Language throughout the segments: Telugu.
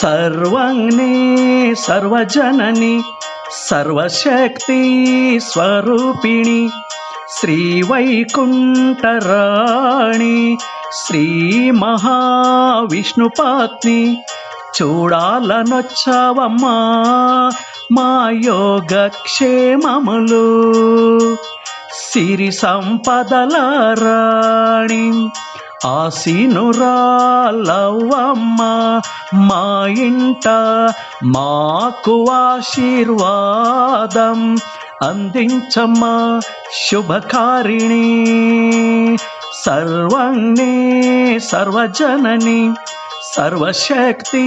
सर्वज्ञे सर्वजननी सर्वशक्ति स्वरूपिणी श्रीवैकुण्ठराणि श्री महाविष्णुपत्नी చూడాలనొచ్చావమ్మా మా యోగక్షేమములు సిరి సంపదల రాణి ఆసీనురాలవ్వమ్మ మా ఇంట మాకు ఆశీర్వాదం అందించమ్మా శుభకారిణి సర్వజ్ఞే సర్వజనని सर्वशक्ति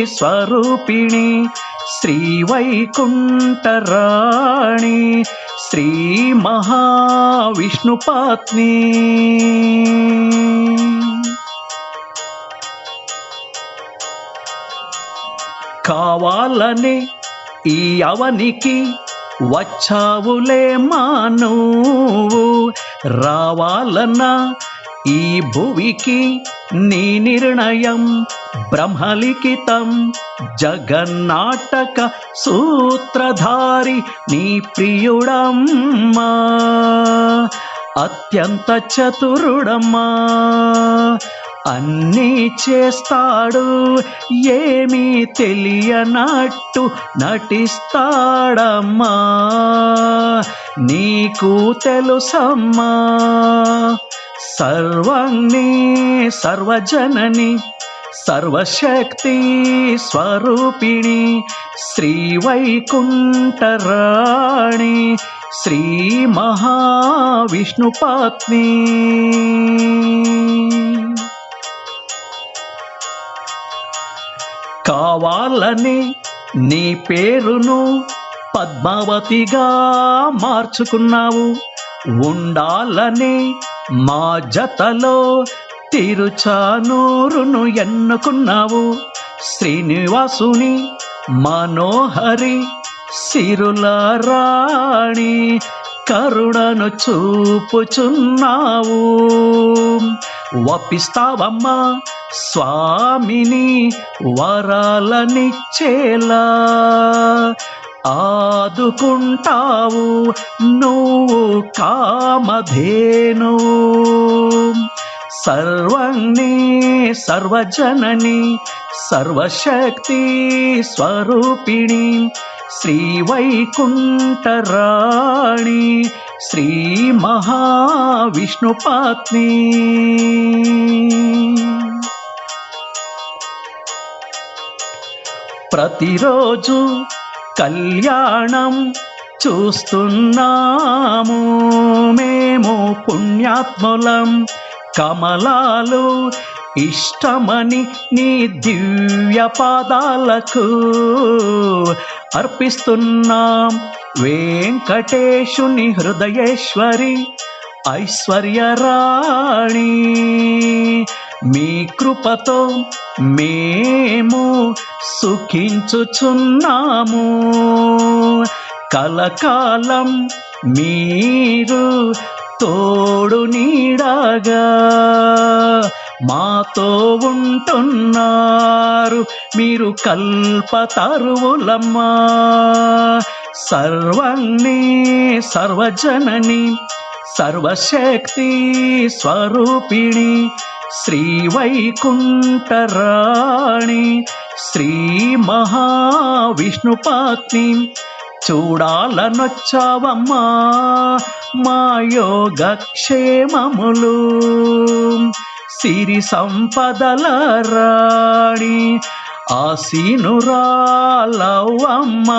स्वरूपिणी श्रीवैकुण्ठराणि श्री महाविष्णुपत्नी కావాలనే ఈ అవనికి వచ్చావులే మానువు రావాలన్నా ఈ భువికి నీ నిర్ణయం బ్రహ్మలిఖితం జగన్నాటక సూత్రధారి నీ ప్రియుడమ్మా అత్యంత చతురుడమ్మా అన్నీ చేస్తాడు ఏమీ తెలియనట్టు నటిస్తాడమ్మా నీకు తెలుసమ్మా सर्वज्ञे सर्वजननी सर्वशक्ति स्वरूपिणी श्रीवैकुण्ठराणि श्री महाविष्णुपत्नी కావాలని నీ పేరును పద్మావతిగా మార్చుకున్నావు ఉండాలని మా జతలో తిరుచానూరును ఎన్నుకున్నావు శ్రీనివాసుని మనోహరి సిరుల రాణి కరుణను చూపుచున్నావు వపిస్తావమ్మా స్వామిని వరాలనిచ్చేలా ఆదుకుంటావు నువ్వు కామధేను సర్వజ్ఞే సర్వజనని సర్వశక్తి స్వరూపిణి శ్రీవైకుంఠరాణి శ్రీ మహావిష్ణుపత్ని ప్రతిరోజు కళ్యాణం చూస్తున్నాము మేము పుణ్యాత్ములం కమలాలు ఇష్టమని నీ దివ్య పాదాలకు అర్పిస్తున్నాం వెంకటేశుని హృదయేశ్వరి ఐశ్వర్యరాణి మీ కృపతో మేము సుఖించుచున్నాము కలకాలం మీరు తోడు నీడగా మాతో ఉంటున్నారు మీరు కల్పతరువులమ్మా సర్వజ్ఞే సర్వజనని సర్వశక్తి స్వరూపిణి శ్రీవైకుంఠరాణి శ్రీ మహావిష్ణుపత్ని చూడాలనొచ్చావమ్మా మా యోగక్షేమములు సిరి సంపదల రాణి ఆసీనురాలవ్వమ్మ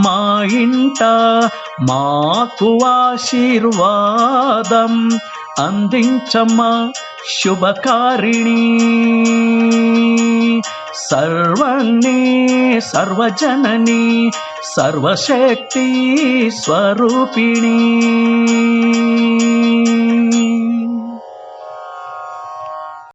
మా ఇంట మాకు ఆశీర్వాదం అందించమ్మా శుభకారిణి సర్వజ్ఞే సర్వజనని సర్వశక్తి స్వరూపిణి